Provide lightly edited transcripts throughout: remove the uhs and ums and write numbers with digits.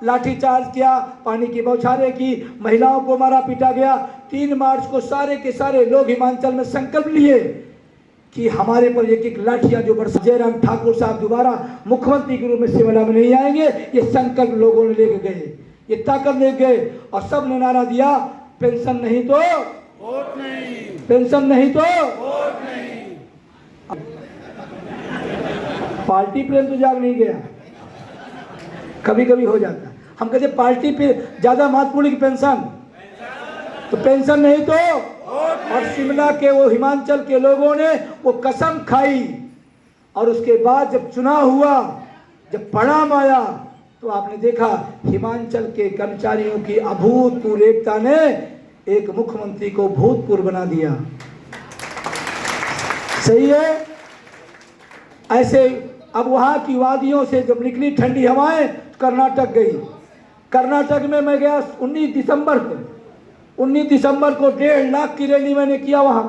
लाठीचार्ज किया, पानी की बौछारें की, महिलाओं को मारा पीटा गया। 3 मार्च को सारे के सारे लोग हिमाचल में संकल्प लिए कि हमारे पर एक एक लाठियां जो बरसा। जयराम ठाकुर साहब दोबारा मुख्यमंत्री के रूप में शिमला में नहीं आएंगे, ये संकल्प लोगों ने लेके गए, ये ताकत लेके गए और सब ने नारा दिया, पेंशन नहीं तो वोट नहीं, पेंशन नहीं तो वोट नहीं। पार्टी प्रेम तो जाग नहीं गया, कभी कभी हो जाता है। हम कहते पार्टी पे ज्यादा महत्वपूर्ण की पेंशन, तो पेंशन नहीं तो। और शिमला के वो हिमाचल के लोगों ने वो कसम खाई और उसके बाद जब चुनाव हुआ, जब परिणाम आया, तो आपने देखा हिमाचल के कर्मचारियों की अभूतपूर्व एकता ने एक मुख्यमंत्री को भूतपूर्व बना दिया। सही है। ऐसे अब वहां की वादियों से जब निकली ठंडी हवाएं, कर्नाटक गई। कर्नाटक में मैं गया 19 दिसंबर को 1.5 लाख की रैली मैंने किया वहां।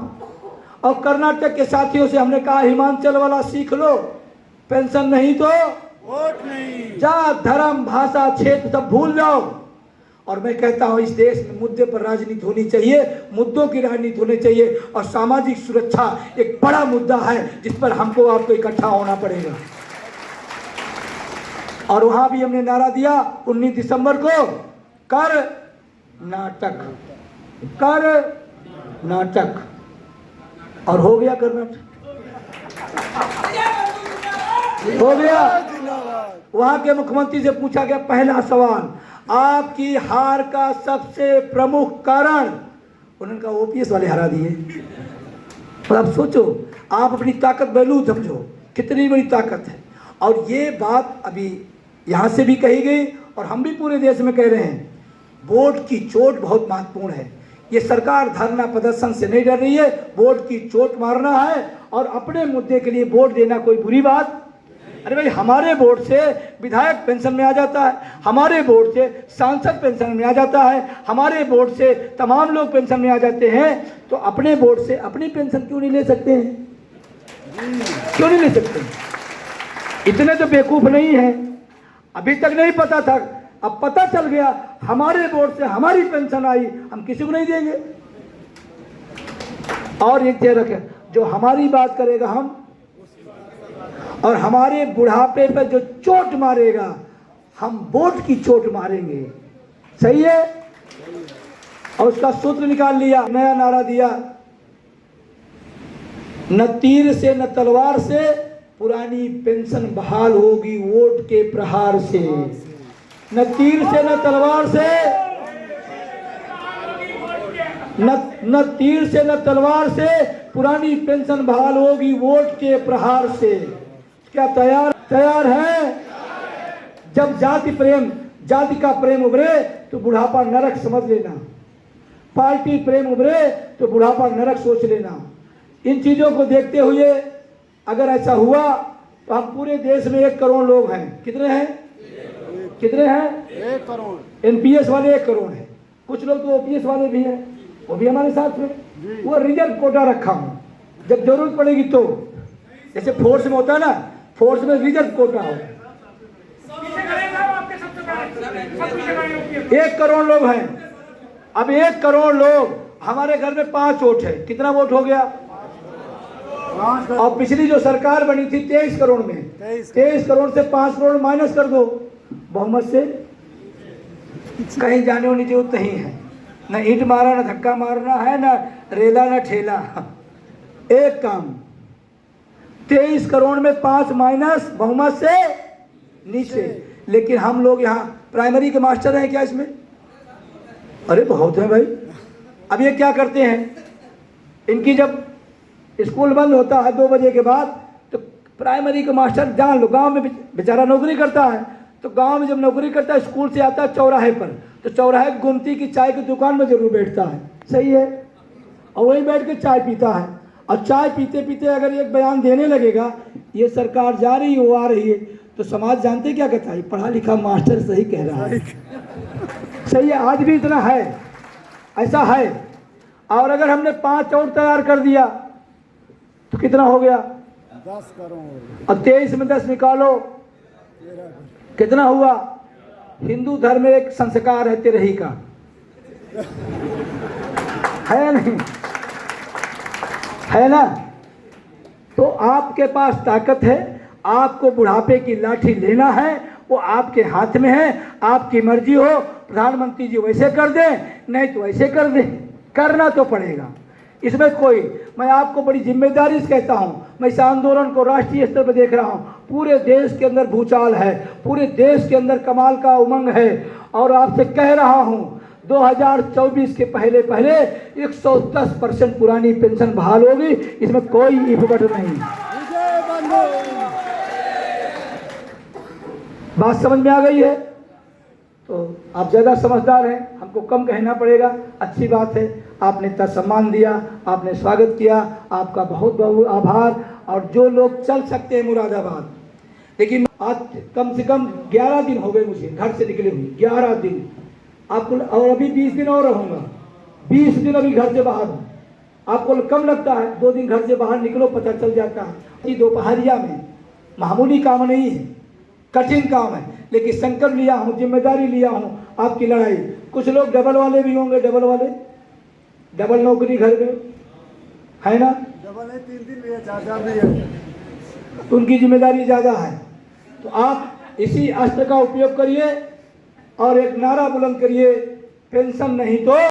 और कर्नाटक के साथियों से हमने कहा हिमाचल वाला सीख लो, पेंशन नहीं तो वोट नहीं, जात धर्म भाषा क्षेत्र सब भूल जाओ। और मैं कहता हूं इस देश में मुद्दे पर राजनीति होनी चाहिए, मुद्दों की राजनीति होनी चाहिए। और सामाजिक सुरक्षा एक बड़ा मुद्दा है जिस पर हमको आपको इकट्ठा होना पड़ेगा। और वहां भी हमने नारा दिया 19 दिसंबर को, कर नाटक, कर नाटक। और हो गया कर्नाटक, हो गया। वहां के मुख्यमंत्री से पूछा गया पहला सवाल, आपकी हार का सबसे प्रमुख कारण। उन्होंने कहा ओपीएस वाले हरा दिए। और अब सोचो, आप अपनी ताकत वैल्यू समझो, कितनी बड़ी ताकत है। और ये बात अभी यहाँ से भी कही गई और हम भी पूरे देश में कह रहे हैं, वोट की चोट बहुत महत्वपूर्ण है। ये सरकार धरना प्रदर्शन से नहीं डर रही है, वोट की चोट मारना है और अपने मुद्दे के लिए वोट देना कोई बुरी बात। अरे भाई, हमारे वोट से विधायक पेंशन में आ जाता है, हमारे वोट से सांसद पेंशन में आ जाता है, हमारे वोट से तमाम लोग पेंशन में आ जाते हैं। तो अपने वोट से अपनी पेंशन क्यों नहीं ले सकते हैं? क्यों नहीं ले सकते? इतने तो बेवकूफ नहीं है। अभी तक नहीं पता था, अब पता चल गया, हमारे वोट से हमारी पेंशन आई, हम किसी को नहीं देंगे। और एक चीज रखें, जो हमारी बात करेगा हम, और हमारे बुढ़ापे पर जो चोट मारेगा, हम वोट की चोट मारेंगे। सही है। और उसका सूत्र निकाल लिया, नया नारा दिया, न तीर से न तलवार से पुरानी पेंशन बहाल होगी वोट के प्रहार से। न तीर से न तलवार से, न तीर से न तलवार से पुरानी पेंशन बहाल होगी वोट के प्रहार से। क्या तैयार है? जब जाति का प्रेम उभरे तो बुढ़ापा नरक समझ लेना, पार्टी प्रेम उभरे तो बुढ़ापा नरक सोच लेना। इन चीजों को देखते हुए अगर ऐसा हुआ तो हम पूरे देश में 1 करोड़ लोग हैं। कितने हैं? कितने हैं? 1 करोड़। एनपीएस वाले 1 करोड़ हैं। कुछ लोग तो ओपीएस वाले भी हैं, वो भी हमारे साथ में। वो रिजर्व कोटा रखा हूं, जब जरूरत पड़ेगी तो, जैसे फोर्स में होता है ना, फोर्स में रिजर्व कोटा हो। 1 करोड़ लोग हैं। अब 1 करोड़ लोग, हमारे घर में 5 वोट है, कितना वोट हो गया? और पिछली जो सरकार बनी थी 23 करोड़ में, 23 करोड़ से 5 करोड़ माइनस कर दो, बहुमत से कहीं जाने होनी जरूरत नहीं है। न ईंट मारा, न धक्का मारना है, न रेला न ठेला। एक काम, 23 करोड़ में 5 माइनस, बहुमत से नीचे। लेकिन हम लोग यहाँ प्राइमरी के मास्टर हैं क्या इसमें? अरे बहुत है भाई। अब ये क्या करते हैं, इनकी जब स्कूल बंद होता है 2 बजे के बाद, तो प्राइमरी का मास्टर, जान लो गांव में बेचारा नौकरी करता है, तो गांव में जब नौकरी करता है स्कूल से आता है चौराहे पर, तो चौराहे गुमती की चाय की दुकान में जरूर बैठता है। सही है। और वहीं बैठ के चाय पीता है। और चाय पीते पीते अगर एक बयान देने लगेगा, ये सरकार जा रही है, वो आ रही है, तो समाज जानते क्या कहता है, पढ़ा लिखा मास्टर सही कह रहा है। सही है। आज भी इतना है, ऐसा है। और अगर हमने 5 और तैयार कर दिया तो कितना हो गया? 10 करोड़। और 23 में 10 निकालो, कितना हुआ? हिंदू धर्म में एक संस्कार है तिरही का, है नहीं? है ना? तो आपके पास ताकत है, आपको बुढ़ापे की लाठी लेना है, वो आपके हाथ में है, आपकी मर्जी हो। प्रधानमंत्री जी वैसे कर दें, नहीं तो ऐसे कर दें, करना तो पड़ेगा। इसमें कोई, मैं आपको बड़ी जिम्मेदारी से कहता हूँ, मैं इस आंदोलन को राष्ट्रीय स्तर पर देख रहा हूँ। पूरे देश के अंदर भूचाल है, पूरे देश के अंदर कमाल का उमंग है, और आपसे कह रहा हूँ 2024 के पहले 110% पुरानी पेंशन बहाल होगी, इसमें कोई इफ बट नहीं। बात समझ में आ गई है? तो आप ज़्यादा समझदार हैं, हमको कम कहना पड़ेगा। अच्छी बात है, आपने इतना सम्मान दिया, आपने स्वागत किया, आपका बहुत बहुत आभार। और जो लोग चल सकते हैं मुरादाबाद, लेकिन आज कम से कम 11 दिन हो गए मुझे घर से निकले हुए, 11 दिन आपको, और अभी 20 दिन और रहूँगा, 20 दिन अभी घर से बाहर हूँ। आपको कम लगता है? 2 दिन घर से बाहर निकलो, पता चल जाता है। दोपहरिया में मामूली काम नहीं है, कठिन काम है, लेकिन संकल्प लिया हूँ, जिम्मेदारी लिया हूँ आपकी लड़ाई। कुछ लोग डबल वाले भी होंगे, डबल वाले, डबल नौकरी घर में है ना, डबल है, 3 दिन भी है, 4 भी है, तो उनकी जिम्मेदारी ज़्यादा है। तो आप इसी अस्त्र का उपयोग करिए और एक नारा बुलंद करिए, पेंशन नहीं तो